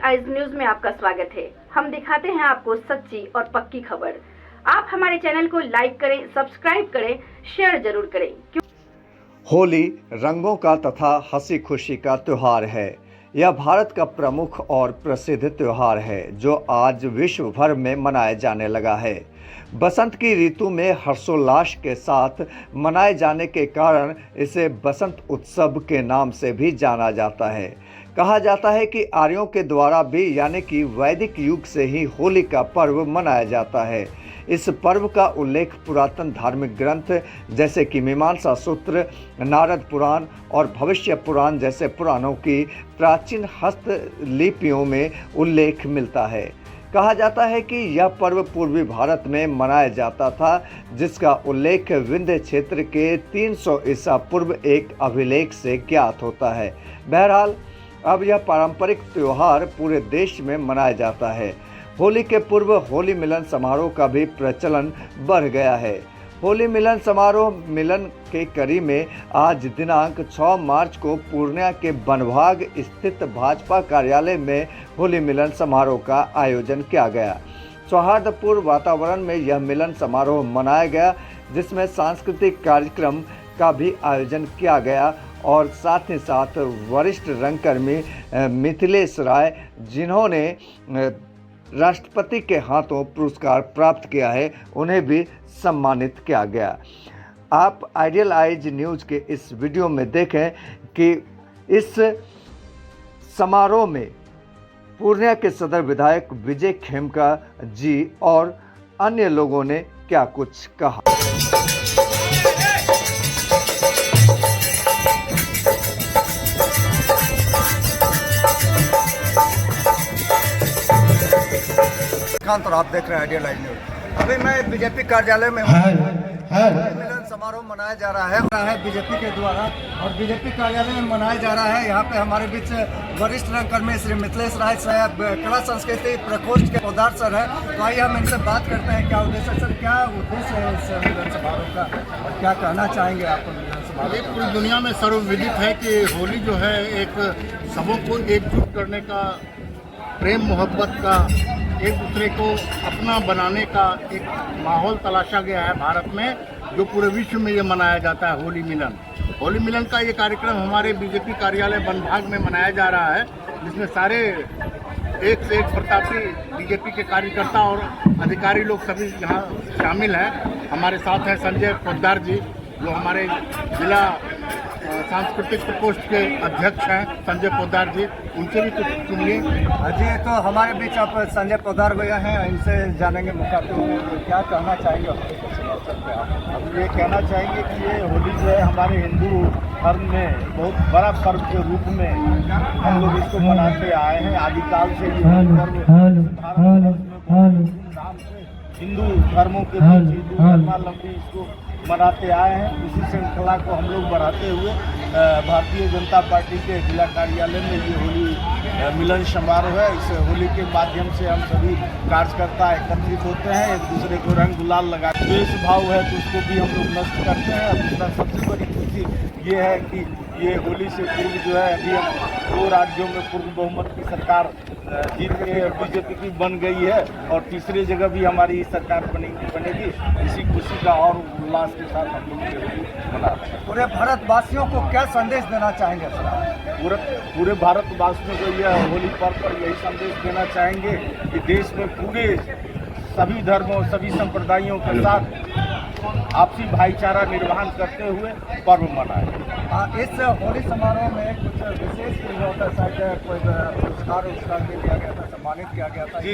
Eyes news में आपका स्वागत है। हम दिखाते हैं आपको सच्ची और पक्की खबर। आप हमारे चैनल को लाइक करें, सब्सक्राइब करें, शेयर जरूर करें। होली रंगों का तथा हंसी खुशी का त्योहार है। यह भारत का प्रमुख और प्रसिद्ध त्योहार है जो आज विश्व भर में मनाया जाने लगा है। बसंत की ऋतु में हर्षोल्लास के साथ मनाए जाने के कारण इसे बसंत उत्सव के नाम से भी जाना जाता है। कहा जाता है कि आर्यों के द्वारा भी यानी कि वैदिक युग से ही होली का पर्व मनाया जाता है। इस पर्व का उल्लेख पुरातन धार्मिक ग्रंथ जैसे कि मीमांसा सूत्र, नारद पुराण और भविष्य पुराण जैसे पुराणों की प्राचीन हस्तलिपियों में उल्लेख मिलता है। कहा जाता है कि यह पर्व पूर्वी भारत में मनाया जाता था, जिसका उल्लेख विंध्य क्षेत्र के 300 ईसा पूर्व एक अभिलेख से ज्ञात होता है। बहरहाल अब यह पारंपरिक त्योहार पूरे देश में मनाया जाता है। होली के पूर्व होली मिलन समारोह का भी प्रचलन बढ़ गया है। होली मिलन समारोह मिलन के कड़ी में आज दिनांक 6 मार्च को पूर्णिया के बनभाग स्थित भाजपा कार्यालय में होली मिलन समारोह का आयोजन किया गया। सौहार्दपूर्ण वातावरण में यह मिलन समारोह मनाया गया, जिसमें सांस्कृतिक कार्यक्रम का भी आयोजन किया गया और साथ ही साथ वरिष्ठ रंगकर्मी मिथिलेश राय, जिन्होंने राष्ट्रपति के हाथों पुरस्कार प्राप्त किया है, उन्हें भी सम्मानित किया गया। आप आइडियल आइज न्यूज़ के इस वीडियो में देखें कि इस समारोह में पूर्णिया के सदर विधायक विजय खेमका जी और अन्य लोगों ने क्या कुछ कहा। और आप देख रहे हैं आइडियल आइज न्यूज़। अभी मैं बीजेपी कार्यालय में हूँ। मिलन समारोह मनाया जा रहा है बीजेपी के द्वारा और बीजेपी कार्यालय में मनाया जा रहा है। यहाँ पे हमारे बीच वरिष्ठ रंगकर्मी श्री मिथिलेश राय साहब, कला संस्कृति प्रकोष्ठ के पौधार सर है। तो आइए हम इनसे बात करते हैं। क्या उद्देश्य सर, क्या उद्देश्य है इस मिलन समारोह का और क्या कहना चाहेंगे आप मिलन समारोह? पूरी दुनिया में सर्वविदित है कि होली जो है एक सबों को एकजुट करने का, प्रेम मोहब्बत का, एक दूसरे को अपना बनाने का एक माहौल तलाशा गया है भारत में, जो पूरे विश्व में ये मनाया जाता है। होली मिलन का ये कार्यक्रम हमारे बीजेपी कार्यालय बनभाग में मनाया जा रहा है, जिसमें सारे एक से एक प्रतापी बीजेपी के कार्यकर्ता और अधिकारी लोग सभी यहाँ शामिल हैं। हमारे साथ हैं संजय पोद्दार जी, जो हमारे जिला सांस्कृतिक प्रकोष्ठ के अध्यक्ष हैं, संजय पोद्दार जी। उनसे भी कुछ सुनिए। जी, तो हमारे बीच आप संजय पोद्दार भैया हैं, इनसे जानेंगे मुखातिब हुए तो क्या कहना चाहेंगे। हम ये कहना चाहेंगे कि ये होली जो है हमारे हिंदू धर्म में बहुत बड़ा पर्व के रूप में हम लोग इसको मनाते आए हैं। आदिकाल से ये हिंदू धर्मों के हिंदू धर्मावलंबी इसको मनाते आए हैं। इसी श्रृंखला को हम लोग बढ़ाते हुए भारतीय जनता पार्टी के जिला कार्यालय में ये होली मिलन समारोह है। इस होली के माध्यम से हम सभी कार्यकर्ता एकत्रित होते हैं, एक दूसरे को रंग गुलाल लगा, द्वेष भाव है तो उसको भी हम लोग नष्ट करते हैं। दूसरा सबसे बड़ी खुशी ये है कि ये होली से पूर्व जो है अभी हम 2 राज्यों में पूर्ण बहुमत की सरकार जीत के बीजेपी की बन गई है और तीसरी जगह भी हमारी सरकार बनेगी। इसी खुशी का और उल्लास के साथ हम लोग मनाते हैं। पूरे भारतवासियों को क्या संदेश देना चाहेंगे सर? पूरे भारतवासियों को यह होली पर्व पर यही संदेश देना चाहेंगे कि देश में पूरे सभी धर्मों, सभी संप्रदायों के साथ आपसी भाईचारा निर्वहन करते हुए पर्व मनाएं। इस होली समारोह में कुछ विशेष होता है, कोई पुरस्कार के लिया गया था, सम्मानित किया गया था? जी,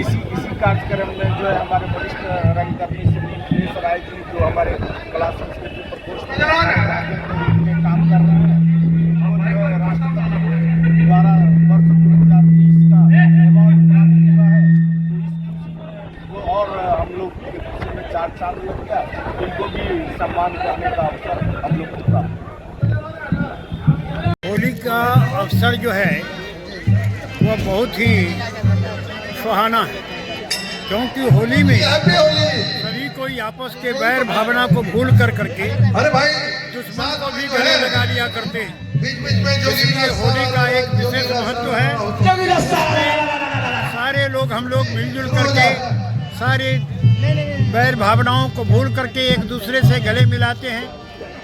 इसी कार्यक्रम में जो है हमारे वरिष्ठ रंगकर्मी श्री मिथिलेश राय जी, जो हमारे कला संस्कृति प्रकोष्ठ में काम कर रहे हैं, और राष्ट्रपति द्वारा वर्ष 2020 का अवार्ड प्राप्त हुआ है। तो इस और हम लोग में 4 साल लग गया, उनको भी सम्मान करने का अवसर हम लोग को प्राप्त। होली का अवसर जो है वह बहुत ही सुहाना है, क्योंकि होली में सभी कोई आपस के वैर भावना को भूल करके दुश्मन को भी गले लगा लिया करते हैं। इसलिए होली का एक विशेष महत्व है। हम लोग मिलजुल करके सारी बैर भावनाओं को भूल करके एक दूसरे से गले मिलाते हैं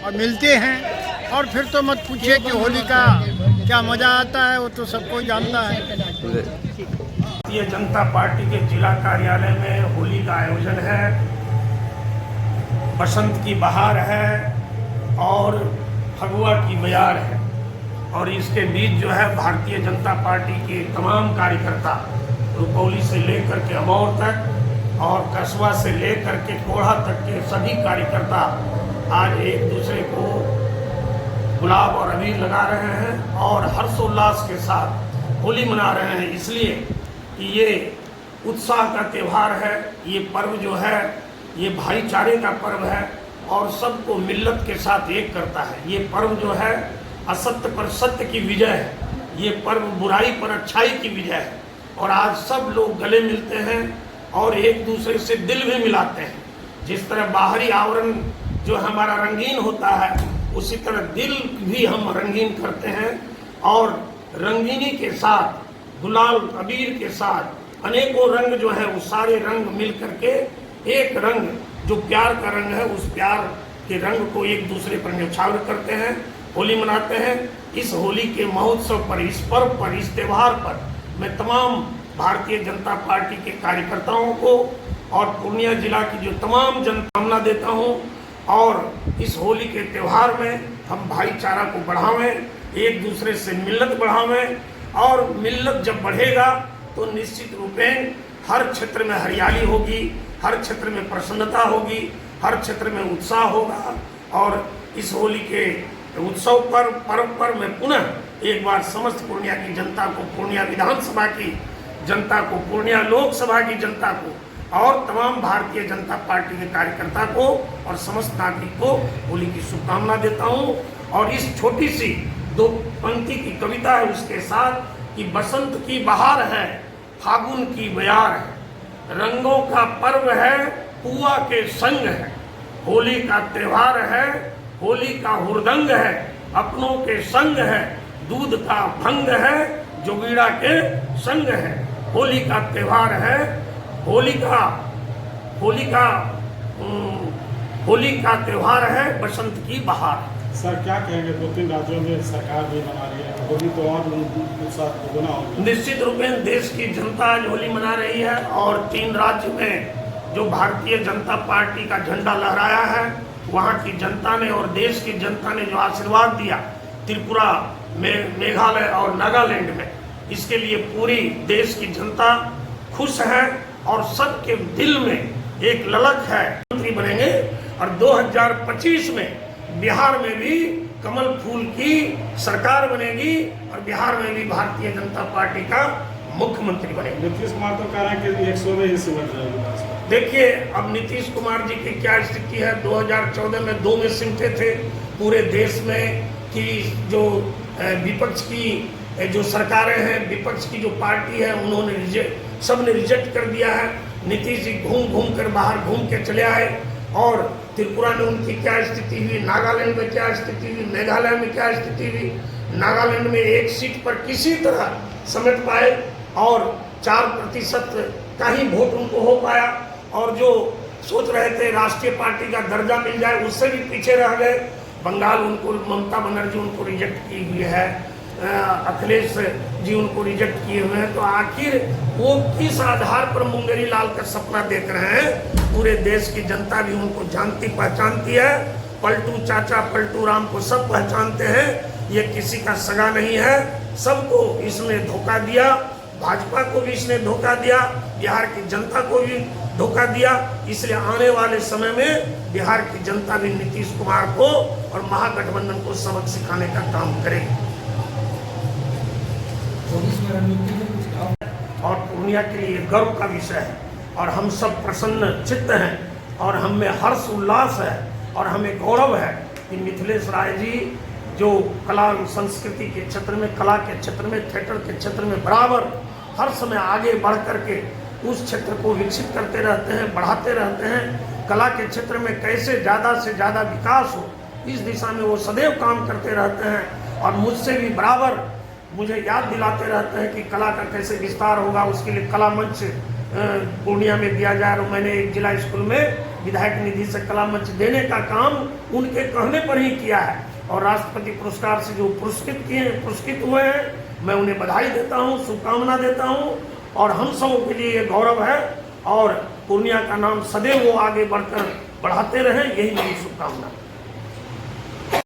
और मिलते हैं। और फिर तो मत पूछिए कि होली का क्या मज़ा आता है, वो तो सबको जानता है। भारतीय जनता पार्टी के जिला कार्यालय में होली का आयोजन है। बसंत की बहार है और फगुआ की बयार है, और इसके बीच जो है भारतीय जनता पार्टी के तमाम कार्यकर्ता रुपौली से लेकर के अमौर तक और कस्बा से लेकर के कोढ़ा तक के सभी कार्यकर्ता आज एक दूसरे को गुलाब और अबीर लगा रहे हैं और हर्षोल्लास के साथ होली मना रहे हैं, इसलिए कि ये उत्साह का त्यौहार है। ये पर्व जो है ये भाईचारे का पर्व है और सबको मिल्लत के साथ एक करता है। ये पर्व जो है असत्य पर सत्य की विजय है। ये पर्व बुराई पर अच्छाई की विजय है और आज सब लोग गले मिलते हैं और एक दूसरे से दिल भी मिलाते हैं। जिस तरह बाहरी आवरण जो हमारा रंगीन होता है, उसी तरह दिल भी हम रंगीन करते हैं और रंगीनी के साथ गुलाल अबीर के साथ अनेकों रंग जो है वो सारे रंग मिल करके एक रंग जो प्यार का रंग है, उस प्यार के रंग को एक दूसरे पर न्यौछावर करते हैं, होली मनाते हैं। इस होली के महोत्सव पर, इस पर्व पर, इस त्यौहार पर मैं तमाम भारतीय जनता पार्टी के कार्यकर्ताओं को और पूर्णिया जिला की जो तमाम जनकामना देता हूं और इस होली के त्यौहार में हम भाईचारा को बढ़ावें, एक दूसरे से मिल्लत बढ़ावें और मिल्लत जब बढ़ेगा तो निश्चित रूपेण हर क्षेत्र में हरियाली होगी, हर क्षेत्र में प्रसन्नता होगी, हर क्षेत्र में उत्साह होगा। और इस होली के उत्सव पर, पर्व पर मैं पुनः एक बार समस्त पूर्णिया की जनता को, पूर्णिया विधानसभा की जनता को, पूर्णिया लोकसभा की जनता को और तमाम भारतीय जनता पार्टी के कार्यकर्ता को और समस्त नागरिक को होली की शुभकामना देता हूं। और इस छोटी सी 2 पंक्ति की कविता है उसके साथ कि बसंत की बहार है, फागुन की बयार है, रंगों का पर्व है, पुआ के संग है, होली का त्यौहार है, होली का हुरदंग है, अपनों के संग है, दूध का भंग है, जोगीड़ा के संग है, होली का त्यौहार है, होली का त्यौहार है, बसंत की बहार। सर क्या कहेंगे, 2-3 राज्यों में सरकार भी मना रही है होली, तो और उत्साह दोगुना होगा। निश्चित रूप में देश की जनता आज होली मना रही है और 3 राज्य में जो भारतीय जनता पार्टी का झंडा लहराया है, वहाँ की जनता ने और देश की जनता ने जो आशीर्वाद दिया त्रिपुरा में, मेघालय और नागालैंड में, इसके लिए पूरी देश की जनता खुश है और सबके दिल में एक ललक है मंत्री बनेंगे। और 2025 में बिहार में भी कमल फूल की सरकार बनेगी और बिहार में भी भारतीय जनता पार्टी का मुख्यमंत्री बनेंगे। नीतीश कुमार तो कह रहे हैं कि 100 में ही सिमट जाएगी। देखिए अब नीतीश कुमार जी की क्या स्थिति है। 2014 में 2 में सिमटे थे पूरे देश में कि जो विपक्ष की जो सरकारें हैं, विपक्ष की जो पार्टी है, उन्होंने सबने रिजेक्ट कर दिया है। नीतीश जी घूम कर बाहर घूम के चले आए और त्रिपुरा में उनकी क्या स्थिति हुई, नागालैंड में क्या स्थिति हुई, मेघालय में क्या स्थिति हुई। नागालैंड में 1 सीट पर किसी तरह समेट पाए और 4% का ही वोट उनको हो पाया और जो सोच रहे थे राष्ट्रीय पार्टी का दर्जा मिल जाए उससे भी पीछे रह गए। बंगाल उनको, ममता बनर्जी उनको रिजेक्ट की हुई है, अखिलेश जी उनको रिजेक्ट किए हुए हैं। तो आखिर वो किस आधार पर मुंगेरी लाल का सपना देख रहे हैं। पूरे देश की जनता भी उनको जानती पहचानती है। पलटू चाचा, पलटू राम को सब पहचानते हैं। ये किसी का सगा नहीं है, सबको इसने धोखा दिया। भाजपा को भी इसने धोखा दिया, बिहार की जनता को भी धोखा दिया। इसलिए आने वाले समय में बिहार की जनता भी नीतीश कुमार को और महागठबंधन को सबक सिखाने का काम करेगी। और पूर्णिया के लिए गर्व का विषय है और हम सब प्रसन्न चित्त हैं और हम में हर्ष उल्लास है और हमें गौरव है कि मिथिलेश राय जी जो कला संस्कृति के क्षेत्र में, कला के क्षेत्र में, थिएटर के क्षेत्र में बराबर हर समय आगे बढ़ करके उस क्षेत्र को विकसित करते रहते हैं, बढ़ाते रहते हैं। कला के क्षेत्र में कैसे ज़्यादा से ज़्यादा विकास हो, इस दिशा में वो सदैव काम करते रहते हैं और मुझसे भी बराबर मुझे याद दिलाते रहते हैं कि कला का कैसे विस्तार होगा, उसके लिए कला मंच पूर्णिया में दिया जाए। और मैंने एक जिला स्कूल में विधायक निधि से कला मंच देने का काम उनके कहने पर ही किया है। और राष्ट्रपति पुरस्कार से जो पुरस्कृत हुए हैं, मैं उन्हें बधाई देता हूँ, शुभकामना देता हूँ। और हम सबों के लिए ये गौरव है और पूर्णिया का नाम सदैव वो आगे बढ़कर बढ़ाते रहें, यही मेरी शुभकामना है।